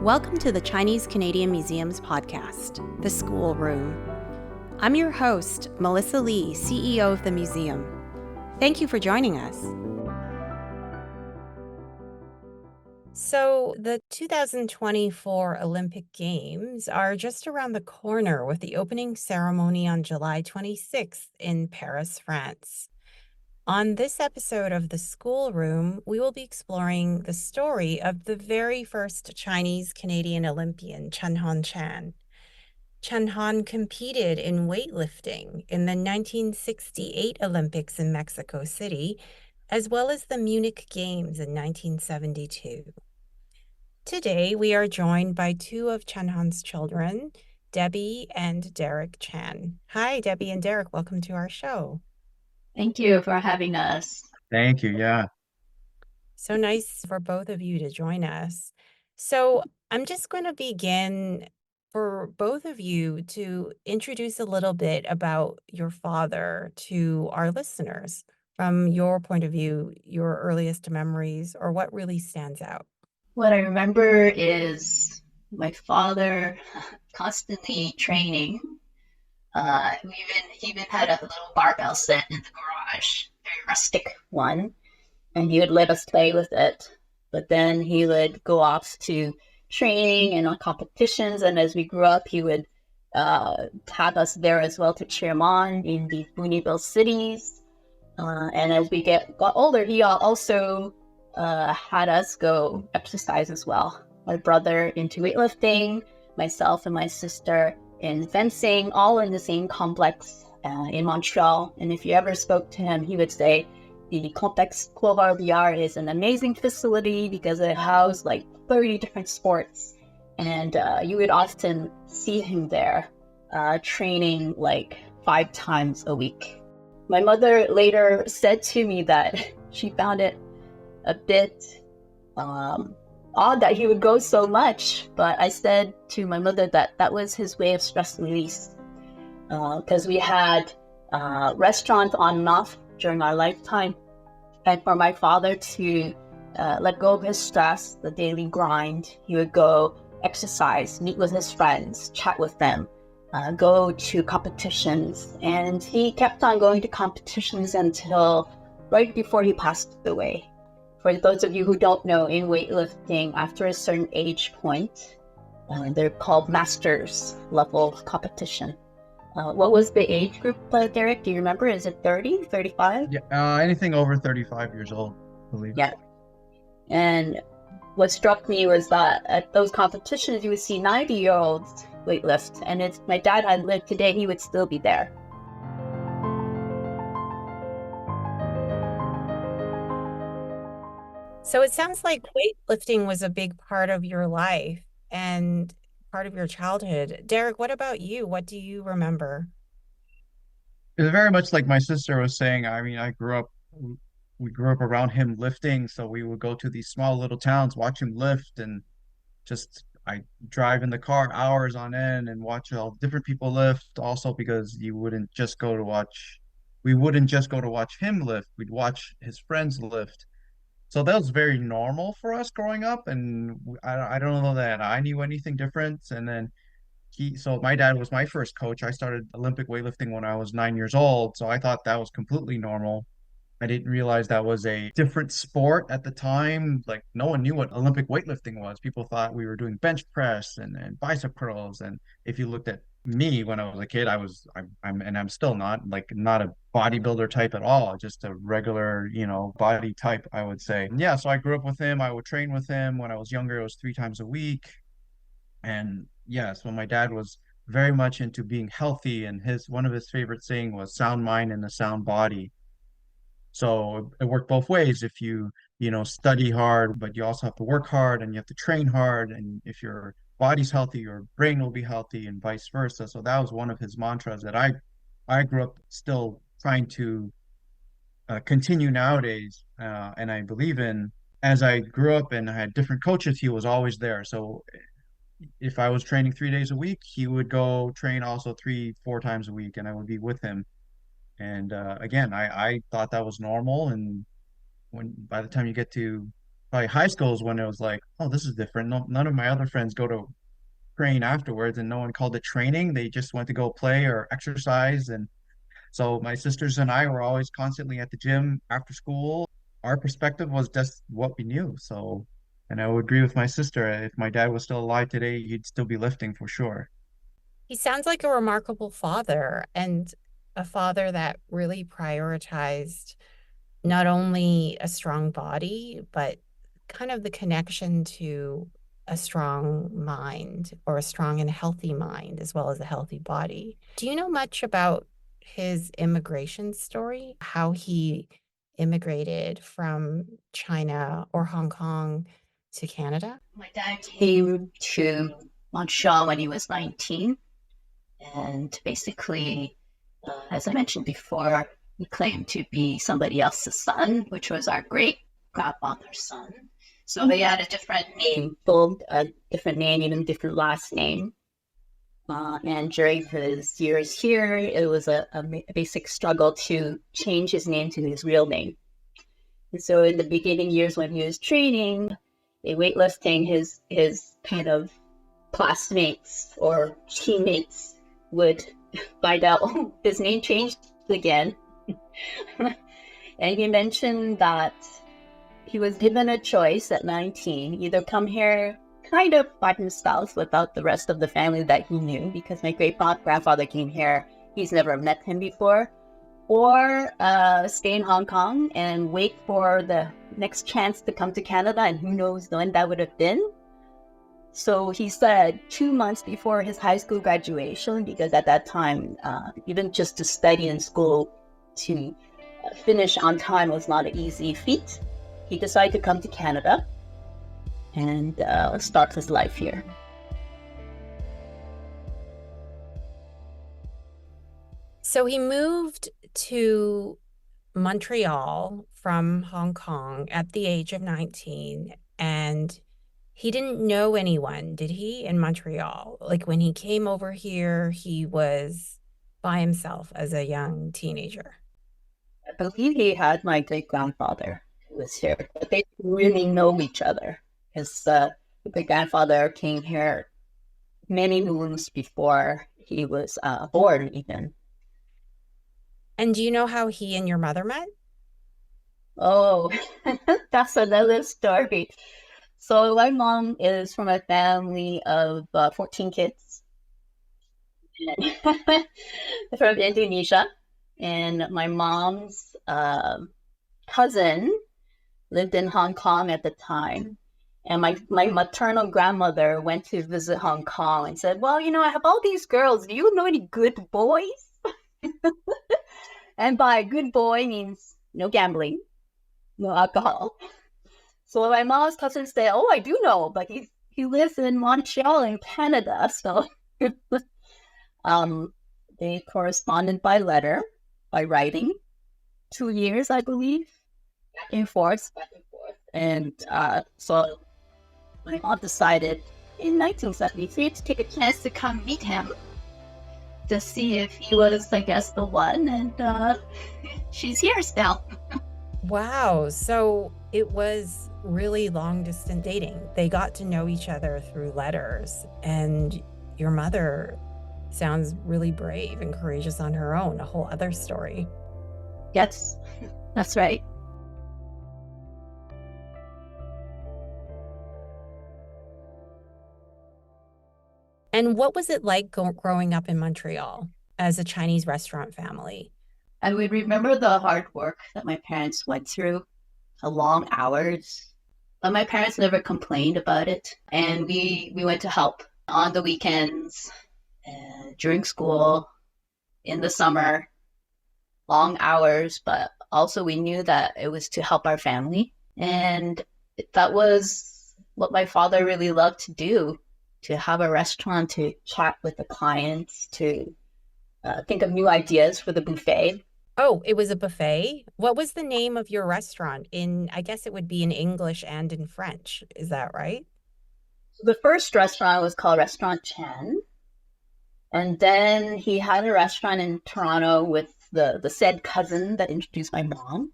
Welcome to the Chinese Canadian Museum's podcast, The School Room. I'm your host, Melissa Lee, CEO of the museum. Thank you for joining us. So, the 2024 Olympic Games are just around the corner with the opening ceremony on July 26th in Paris, France. On this episode of The School Room, we will be exploring the story of the very first Chinese Canadian Olympian, Chun Hon Chan. Chun Hon competed in weightlifting in the 1968 Olympics in Mexico City, as well as the Munich Games in 1972. Today, we are joined by two of Chun Hon's children, Debbie and Derek Chan. Hi, Debbie and Derek. Welcome to our show. Thank you for having us. Thank you. Yeah. So nice for both of you to join us. So I'm just going to begin for both of you to introduce a little bit about your father to our listeners from your point of view, your earliest memories, or what really stands out. What I remember is my father constantly training. He even had a little barbell set in the garage, very rustic one, and he would let us play with it. But then he would go off to training and on competitions, and as we grew up, he would have us there as well to cheer him on in the Booneyville cities. And as we got older, he also had us go exercise as well. My brother into weightlifting, myself and my sister in fencing, all in the same complex in Montreal. And if you ever spoke to him, he would say the Complex Clos-Billard is an amazing facility because it housed like 30 different sports. And you would often see him there training like 5 times a week. My mother later said to me that she found it a bit odd that he would go so much, but I said to my mother that that was his way of stress release, because we had restaurants on and off during our lifetime, and for my father to let go of his stress, the daily grind, he would go exercise, meet with his friends, chat with them, go to competitions, and he kept on going to competitions until right before he passed away. For those of you who don't know, in weightlifting, after a certain age point, they're called masters level competition. What was the age group, Derek? Do you remember? Is it 30, 35? Yeah. Anything over 35 years old, I believe. Yeah. And what struck me was that at those competitions, you would see 90-year-olds weightlift. And if my dad had lived today, he would still be there. So it sounds like weightlifting was a big part of your life and part of your childhood. Derek, what about you? What do you remember? It's very much like my sister was saying. I mean, we grew up around him lifting, so we would go to these small little towns, watch him lift, and I drive in the car hours on end and watch all different people lift. Also, because we wouldn't just go to watch him lift. We'd watch his friends lift. So that was very normal for us growing up, and I don't know that I knew anything different. And then so my dad was my first coach. I started Olympic weightlifting when I was 9 years old, so I thought that was completely normal. I didn't realize that was a different sport at the time. Like no one knew what Olympic weightlifting was. People thought we were doing bench press and bicep curls. And if you looked at me when I was a kid, I'm still not a bodybuilder type at all, just a regular, body type, I would say. Yeah, so I grew up with him. I would train with him. When I was younger, it was 3 times a week. And yeah, so my dad was very much into being healthy, and his one of his favorite saying was sound mind and a sound body. So it worked both ways. If study hard, but you also have to work hard and you have to train hard. And if your body's healthy, your brain will be healthy and vice versa. So that was one of his mantras that I grew up still trying to continue nowadays. And I believe in, as I grew up and I had different coaches, he was always there. So if I was training 3 days a week, he would go train also 4 times a week, and I would be with him. And again, I thought that was normal. And by the time you get to By high school is when it was like, oh, this is different. No, none of my other friends go to train afterwards, and no one called it training. They just went to go play or exercise. And so my sisters and I were always constantly at the gym after school. Our perspective was just what we knew. So, and I would agree with my sister. If my dad was still alive today, he'd still be lifting for sure. He sounds like a remarkable father and a father that really prioritized not only a strong body, but kind of the connection to a strong mind or a strong and healthy mind as well as a healthy body. Do you know much about his immigration story? How he immigrated from China or Hong Kong to Canada? My dad came to Montreal when he was 19. And basically, as I mentioned before, he claimed to be somebody else's son, which was our great grandfather's son. So they had a different name, both a different name, even different last name. And during his years here, it was a basic struggle to change his name to his real name. And so in the beginning years when he was training, weightlifting, his kind of classmates or teammates would find out, oh, his name changed again. And he mentioned that he was given a choice at 19, either come here kind of by himself without the rest of the family that he knew, because my great-grandfather came here, he's never met him before, or stay in Hong Kong and wait for the next chance to come to Canada, and who knows when that would have been. So he said 2 months before his high school graduation, because at that time, even just to study in school, to finish on time was not an easy feat. He decided to come to Canada and start his life here. So he moved to Montreal from Hong Kong at the age of 19, and he didn't know anyone, did he, in Montreal? Like when he came over here, he was by himself as a young teenager. I believe he had my great-grandfather who was here, but they didn't really know each other. His great-grandfather came here many moons before he was born even. And do you know how he and your mother met? Oh, that's another story. So my mom is from a family of 14 kids from Indonesia. And my mom's cousin lived in Hong Kong at the time. And my maternal grandmother went to visit Hong Kong and said, well, you know, I have all these girls. Do you know any good boys? And by good boy means no gambling, no alcohol. So my mom's cousin said, oh, I do know, but he lives in Montreal in Canada. So they corresponded by letter, by writing, 2 years, I believe, back and forth. And so my mom decided in 1973 to take a chance to come meet him to see if he was, I guess, the one. And she's here still. Wow. So it was really long distance dating. They got to know each other through letters, and your mother sounds really brave and courageous on her own, a whole other story. Yes, that's right. And what was it like growing up in Montreal as a Chinese restaurant family? I would remember the hard work that my parents went through, the long hours. But my parents never complained about it. And we went to help on the weekends, during school, in the summer, long hours. But also we knew that it was to help our family. And that was what my father really loved to do, to have a restaurant, to chat with the clients, to think of new ideas for the buffet. Oh, it was a buffet? What was the name of your restaurant I guess it would be in English and in French. Is that right? The first restaurant was called Restaurant Chan. And then he had a restaurant in Toronto with the said cousin that introduced my mom,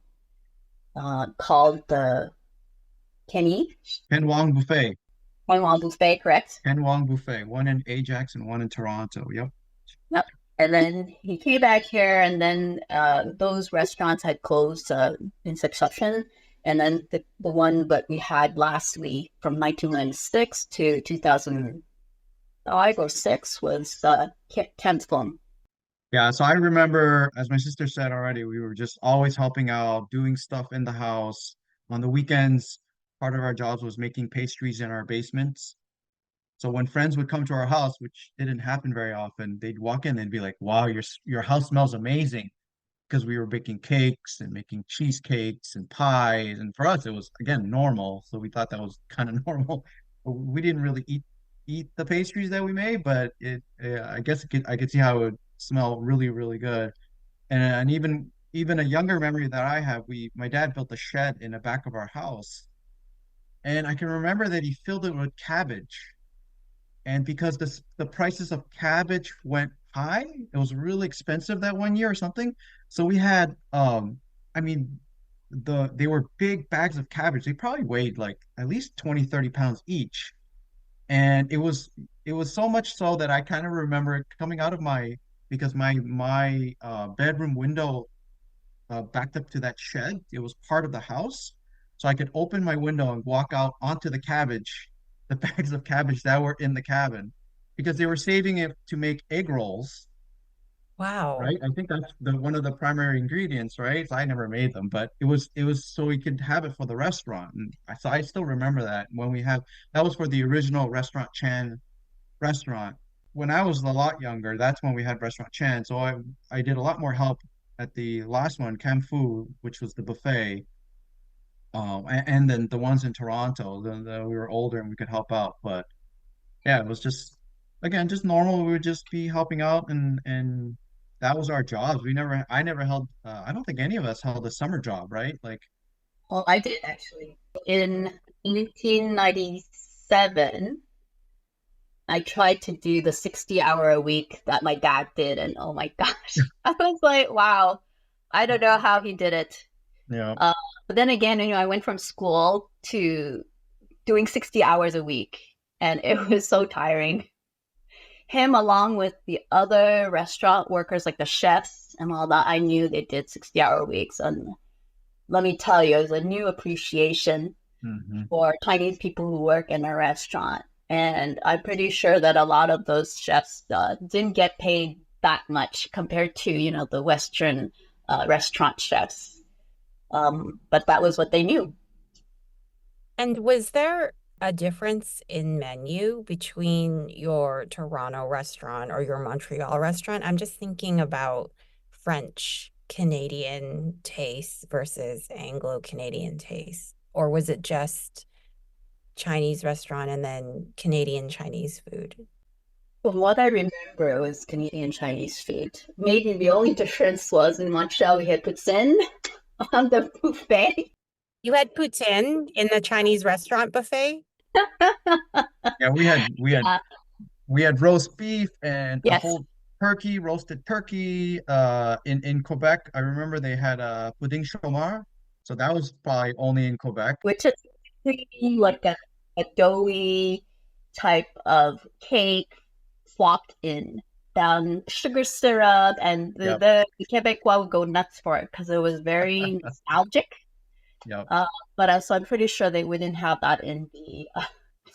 called the Kenny, Ken Wong Buffet. Taiwan Buffet, correct? Ken Wong Buffet. One in Ajax and one in Toronto. Yep. Yep. And then he came back here, and then those restaurants had closed in succession. And then the one that we had lastly from 1996 to 2005 or 6 was Ken's Plum. Yeah, so I remember, as my sister said already, we were just always helping out, doing stuff in the house. On the weekends, part of our jobs was making pastries in our basements. So when friends would come to our house, which didn't happen very often, they'd walk in and be like, "Wow, your house smells amazing," because we were baking cakes and making cheesecakes and pies. And for us, it was again normal, so we thought that was kind of normal. But we didn't really eat the pastries that we made, but I guess I could see how it would smell really, really good. And even a younger memory that I have, we my dad built a shed in the back of our house, and I can remember that he filled it with cabbage. And because the prices of cabbage went high, it was really expensive that one year or something. So we had I mean they were big bags of cabbage. They probably weighed like at least 20, 30 pounds each. And it was so much so that I kind of remember it coming out of my because my bedroom window backed up to that shed. It was part of the house. So I could open my window and walk out onto the cabbage, the bags of cabbage that were in the cabin, because they were saving it to make egg rolls, Wow. right? I think that's the one of the primary ingredients, right? So I never made them, but it was so we could have it for the restaurant. And so I still remember that when we have that was for the original Restaurant Chan restaurant. When I was a lot younger, that's when we had Restaurant Chan. So I did a lot more help at the last one, Cam Fu, which was the buffet. And then the ones in Toronto, we were older and we could help out. But yeah, it was just again just normal. We would just be helping out, and that was our jobs. I never held. I don't think any of us held a summer job, right? Like, Well, I did actually. In 1997, I tried to do the 60-hour a week that my dad did, and oh my gosh, I was like, wow, I don't know how he did it. yeah, Uh, but then again, I went from school to doing 60 hours a week, and it was so tiring. Him, along with the other restaurant workers, like the chefs and all that, I knew they did 60-hour weeks. And let me tell you, it was a new appreciation hmm for Chinese people who work in a restaurant. And I'm pretty sure that a lot of those chefs didn't get paid that much compared to, the Western restaurant chefs. But that was what they knew. And was there a difference in menu between your Toronto restaurant or your Montreal restaurant? I'm just thinking about French Canadian taste versus Anglo Canadian taste. Or was it just Chinese restaurant and then Canadian Chinese food? From what I remember, it was Canadian Chinese food. Maybe the only difference was in Montreal we had poutine on the buffet. You had poutine in the Chinese restaurant buffet? yeah. Uh, We had roast beef and a yes, whole turkey, roasted turkey. In Quebec, I remember they had a pudding chômeur, so that was probably only in Quebec. which is basically like a doughy type of cake flopped in down sugar syrup, and Yep, the Quebecois would go nuts for it because it was very nostalgic. yep, Uh, but so I'm pretty sure they wouldn't have that in the yeah.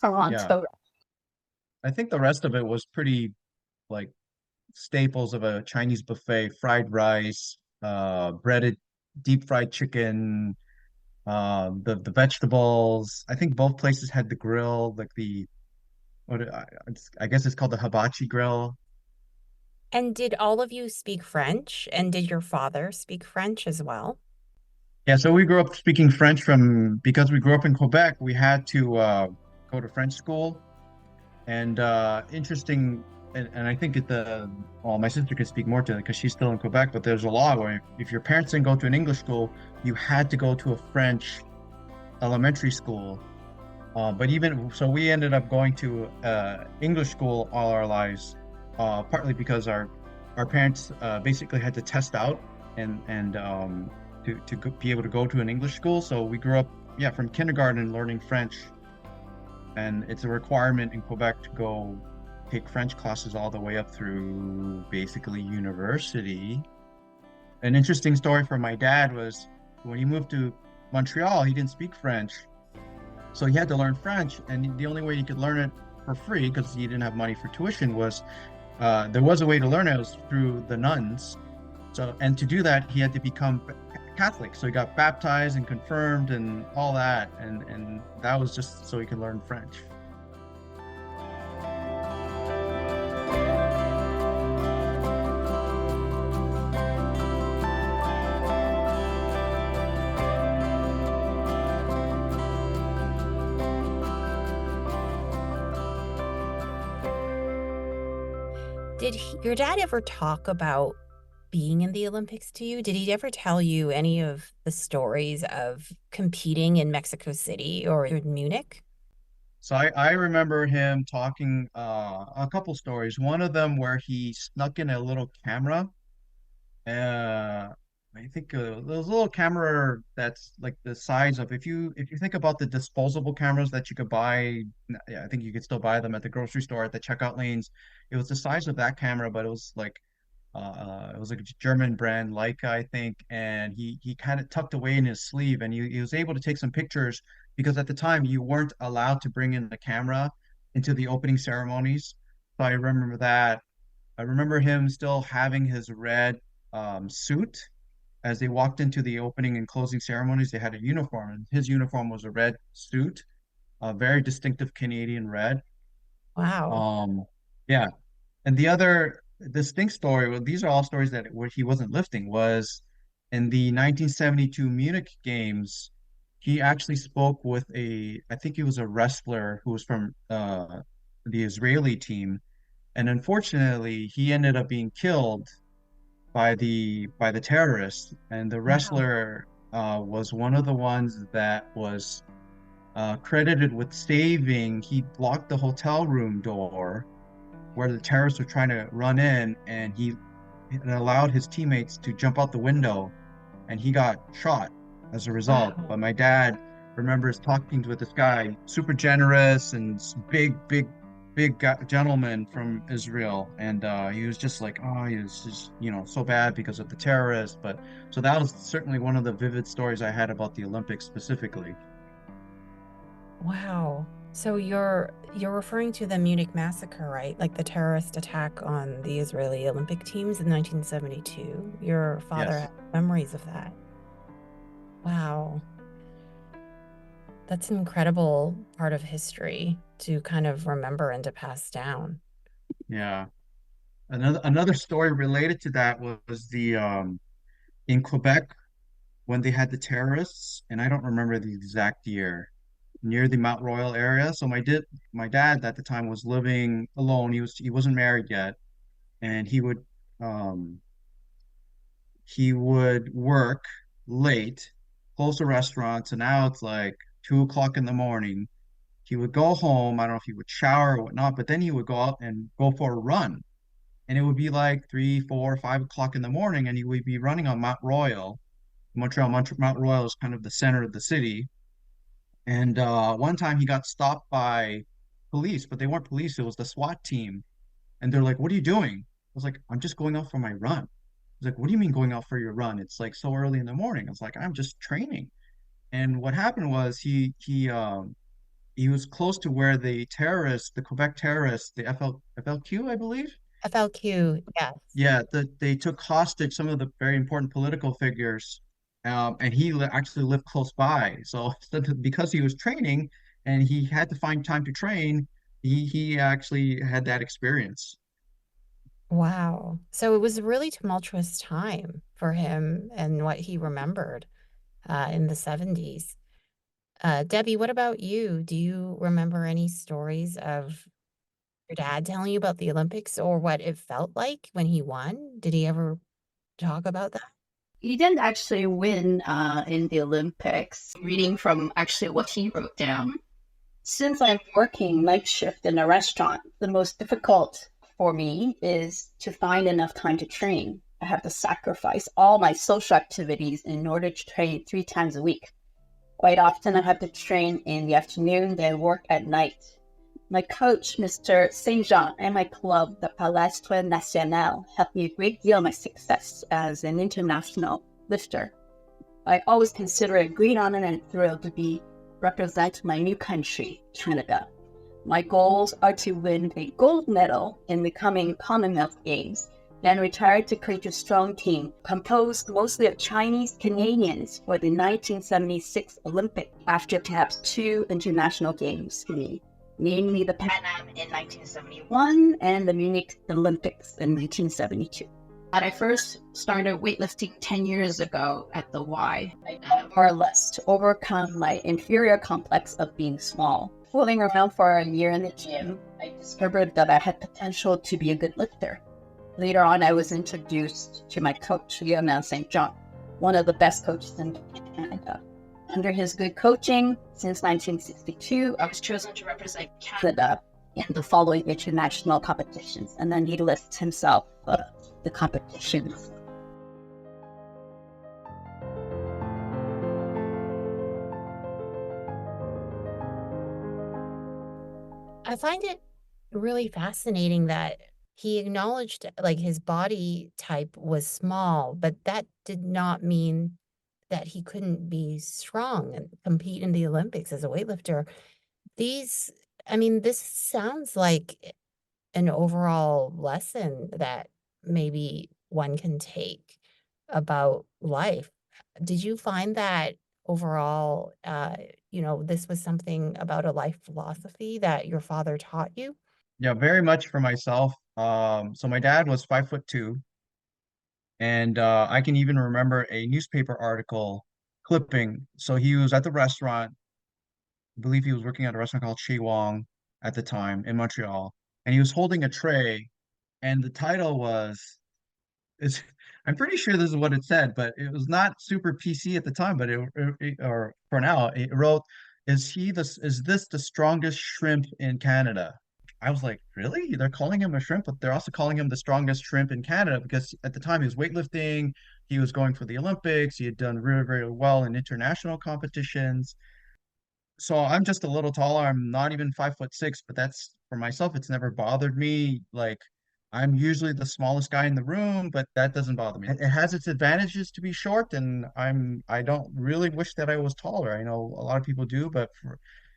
Toronto. I think the rest of it was pretty like staples of a Chinese buffet: fried rice, breaded deep fried chicken, the vegetables. I think both places had the grill, like the I guess it's called the hibachi grill. And did all of you speak French? And did your father speak French as well? Yeah, so we grew up speaking French from because we grew up in Quebec, we had to go to French school. And interesting, and I think well, my sister could speak more to it because she's still in Quebec, but there's a law where if your parents didn't go to an English school, you had to go to a French elementary school. But even so, we ended up going to English school all our lives, partly because our parents basically had to test out and be able to go to an English school. So we grew up yeah, from kindergarten learning French, and it's a requirement in Quebec to go take French classes all the way up through basically university. An interesting story for my dad was when he moved to Montreal, he didn't speak French. So he had to learn French, and the only way he could learn it for free, because he didn't have money for tuition, was there was a way to learn it, it was through the nuns. So, and to do that, he had to become Catholic. So he got baptized and confirmed and all that, and that was just so he could learn French. Your dad ever talk about being in the Olympics to you? Did he ever tell you any of the stories of competing in Mexico City or in Munich? So I remember him talking a couple stories. One of them where he snuck in a little camera. I think there's a little camera that's like the size of, if you think about the disposable cameras that you could buy, yeah, I think you could still buy them at the grocery store at the checkout lanes. It was the size of that camera, but it was like a German brand, Leica, I think, and he kind of tucked away in his sleeve, and he was able to take some pictures because at the time you weren't allowed to bring in the camera into the opening ceremonies. So I remember that. I remember him still having his red suit as they walked into the opening and closing ceremonies. They had a uniform, and his uniform was a red suit, a very distinctive Canadian red. Wow. Um, yeah, and the other distinct story, well, these are all stories that where he wasn't lifting, was in the 1972 Munich Games. He actually spoke with I think he was a wrestler who was from the Israeli team, and unfortunately, he ended up being killed by the terrorists. And the Wow. wrestler was one of the ones that was credited with saving. He blocked the hotel room door where the terrorists were trying to run in, and he allowed his teammates to jump out the window, and he got shot as a result. Wow. But my dad remembers talking with this guy, super generous and big gentleman from Israel, and he was just like, oh, he was just, so bad because of the terrorists. But so that was certainly one of the vivid stories I had about the Olympics specifically. Wow. So you're referring to the Munich massacre, right? Like the terrorist attack on the Israeli Olympic teams in 1972. Your father had Yes. memories of that. Wow. That's an incredible part of history to kind of remember and to pass down. Yeah. Another story related to that was the in Quebec when they had the terrorists, and I don't remember the exact year, near the Mount Royal area. So my dad at the time was living alone. He wasn't married yet, and um he would work late, close to restaurants, and now it's like 2 o'clock in the morning. He would go home. I don't know if he would shower or whatnot, but then he would go out and go for a run. And it would be like 3, 4, 5 o'clock in the morning, and he would be running on Mount Royal. Mount Royal is kind of the center of the city. And one time he got stopped by police, but they weren't police, it was the SWAT team. And they're like, "What are you doing?" I was like, "I'm just going out for my run." He's like, "What do you mean going out for your run? It's like so early in the morning." I was like, "I'm just training." And what happened was he was close to where the Quebec terrorists, the FLQ, I believe. FLQ, yes. Yeah, they took hostage some of the very important political figures, and actually lived close by. So, because he was training and he had to find time to train, he actually had that experience. Wow. So it was a really tumultuous time for him and what he remembered in the 70s. Debbie, what about you? Do you remember any stories of your dad telling you about the Olympics or what it felt like when he won? Did he ever talk about that? He didn't actually win in the Olympics. Reading from actually what he wrote down. Since I'm working night shift in a restaurant, the most difficult for me is to find enough time to train. I have to sacrifice all my social activities in order to train 3 times a week. Quite often I had to train in the afternoon, then work at night. My coach, Mr. Saint Jean, and my club, the Palestra Nacional, helped me a great deal in my success as an international lifter. I always consider it a great honor and thrill to represent my new country, Canada. My goals are to win a gold medal in the coming Commonwealth Games, then retire to create a strong team composed mostly of Chinese Canadians for the 1976 Olympics, after perhaps 2 international games for me, namely the Pan Am in 1971 and the Munich Olympics in 1972. When I first started weightlifting 10 years ago at the Y, more or less to overcome my inferior complex of being small. Fooling around for a year in the gym, I discovered that I had potential to be a good lifter. Later on, I was introduced to my coach, Lionel St. John, one of the best coaches in Canada. Under his good coaching, since 1962, I was chosen to represent Canada in the following international competitions, and then he lists himself the competitions. I find it really fascinating that he acknowledged like his body type was small, but that did not mean that he couldn't be strong and compete in the Olympics as a weightlifter. These, I mean, this sounds like an overall lesson that maybe one can take about life. Did you find that overall, this was something about a life philosophy that your father taught you? Yeah, very much for myself. So my dad was 5'2", and I can even remember a newspaper article clipping. So he was at the restaurant. I believe he was working at a restaurant called Chi Wong at the time in Montreal, and he was holding a tray, and the title is I'm pretty sure this is what it said, but it was not super PC at the time, but or for now, it wrote, is this the strongest shrimp in Canada? I was like, really? They're calling him a shrimp, but they're also calling him the strongest shrimp in Canada because at the time he was weightlifting, he was going for the Olympics, he had done really, very well in international competitions. So I'm just a little taller. I'm not even 5'6", but that's for myself, it's never bothered me. Like I'm usually the smallest guy in the room, but that doesn't bother me. It has its advantages to be short, and I don't really wish that I was taller. I know a lot of people do, but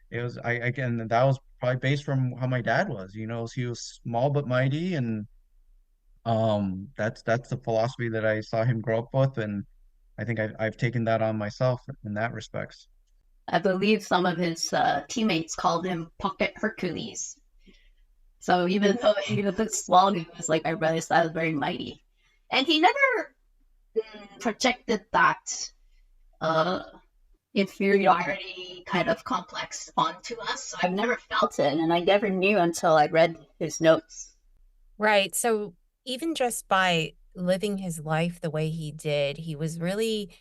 it was I again that was probably based from how my dad was. He was small but mighty, and that's the philosophy that I saw him grow up with, and I think I've taken that on myself in that respects. I believe some of his teammates called him Pocket Hercules. So even though he was small, he was like, I realized I was very mighty. And he never projected that inferiority kind of complex onto us. So I've never felt it, and I never knew until I read his notes. Right. So even just by living his life the way he did, he was really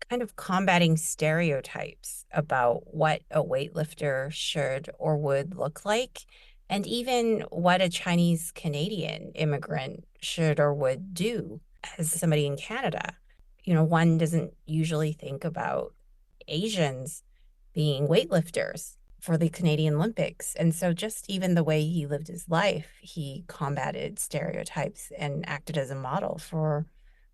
kind of combating stereotypes about what a weightlifter should or would look like, and even what a Chinese Canadian immigrant should or would do as somebody in Canada. One doesn't usually think about Asians being weightlifters for the Canadian Olympics. And so just even the way he lived his life, he combated stereotypes and acted as a model for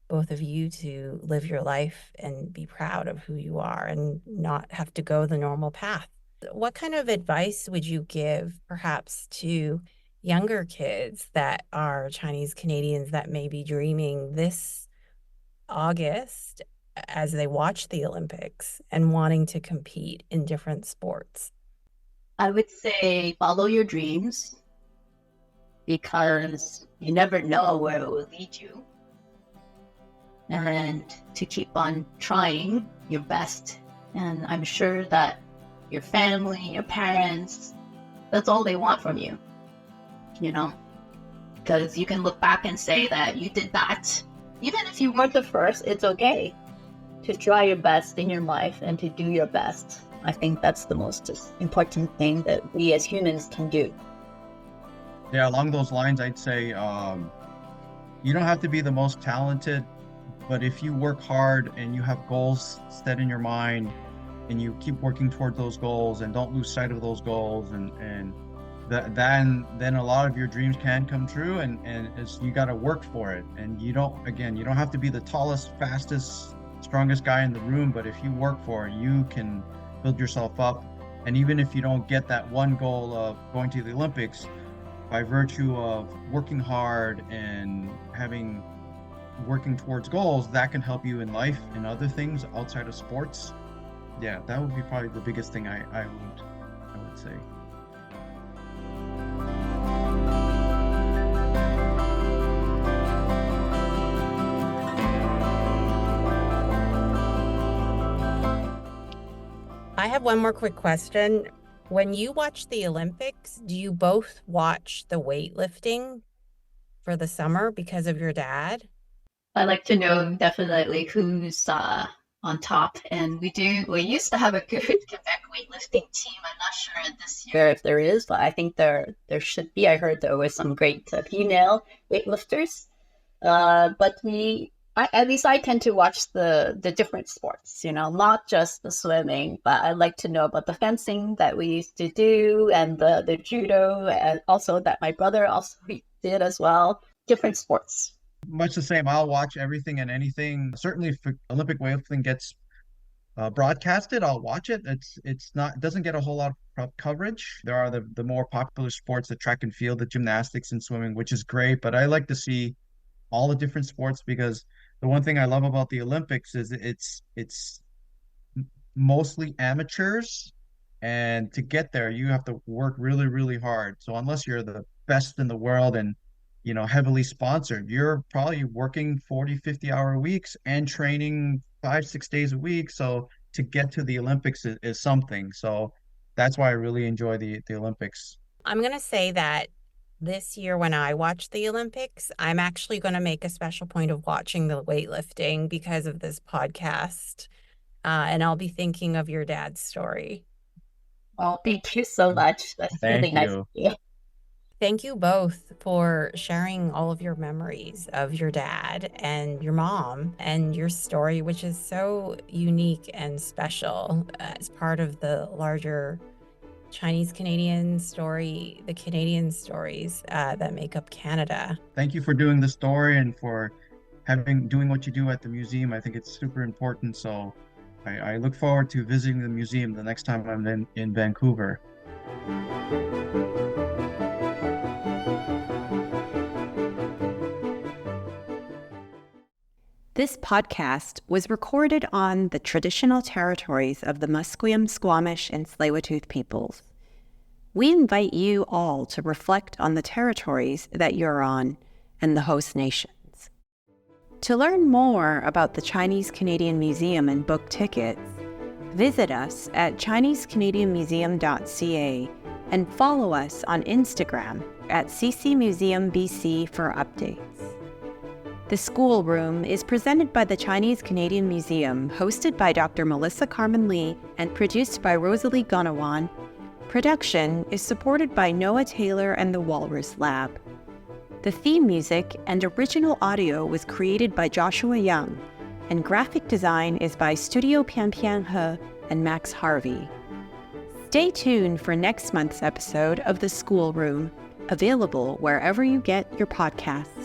both of you to live your life and be proud of who you are and not have to go the normal path. What kind of advice would you give perhaps to younger kids that are Chinese Canadians that may be dreaming this August as they watch the Olympics and wanting to compete in different sports? I would say follow your dreams because you never know where it will lead you. And to keep on trying your best. And I'm sure that your family, your parents, that's all they want from you, because you can look back and say that you did that. Even if you weren't the first, it's okay to try your best in your life and to do your best. I think that's the most important thing that we as humans can do. Yeah, along those lines, I'd say you don't have to be the most talented, but if you work hard and you have goals set in your mind, and you keep working towards those goals and don't lose sight of those goals, and then a lot of your dreams can come true, and it's, you got to work for it. And you don't, again, you don't have to be the tallest, fastest, strongest guy in the room, but if you work for it, you can build yourself up. And even if you don't get that one goal of going to the Olympics, by virtue of working hard and working towards goals, that can help you in life and other things outside of sports. Yeah, that would be probably the biggest thing I would say. I have one more quick question. When you watch the Olympics, do you both watch the weightlifting for the summer because of your dad? I like to know definitely who's on top. And we used to have a good Quebec weightlifting team. I'm not sure this year if there is, but I think there should be. I heard there was some great female weightlifters. But at least I tend to watch the different sports, not just the swimming, but I like to know about the fencing that we used to do, and the judo, and also that my brother also did as well. Different sports. Much the same. I'll watch everything and anything. Certainly, if Olympic weightlifting gets broadcasted, I'll watch it. It doesn't get a whole lot of coverage. There are the more popular sports, the track and field, the gymnastics and swimming, which is great. But I like to see all the different sports, because the one thing I love about the Olympics is it's mostly amateurs, and to get there you have to work really, really hard. So unless you're the best in the world and heavily sponsored, you're probably working 40-50 hour weeks and training 5-6 days a week. So to get to the Olympics is something. So that's why I really enjoy the Olympics. I'm going to say that this year when I watch the Olympics, I'm actually going to make a special point of watching the weightlifting because of this podcast. And I'll be thinking of your dad's story. Well, thank you so much. That's really nice of you. Thank you both for sharing all of your memories of your dad and your mom and your story, which is so unique and special as part of the larger Chinese-Canadian story, the Canadian stories that make up Canada. Thank you for doing the story and for doing what you do at the museum. I think it's super important. So I look forward to visiting the museum the next time I'm in Vancouver. This podcast was recorded on the traditional territories of the Musqueam, Squamish, and Tsleil-Waututh peoples. We invite you all to reflect on the territories that you're on and the host nations. To learn more about the Chinese-Canadian Museum and book tickets, visit us at ChineseCanadianMuseum.ca and follow us on Instagram at CCMuseumBC for updates. The School Room is presented by the Chinese Canadian Museum, hosted by Dr. Melissa Carmen Lee, and produced by Rosalie Gonawan. Production is supported by Noah Taylor and the Walrus Lab. The theme music and original audio was created by Joshua Young, and graphic design is by Studio Pian Pian He and Max Harvey. Stay tuned for next month's episode of The School Room, available wherever you get your podcasts.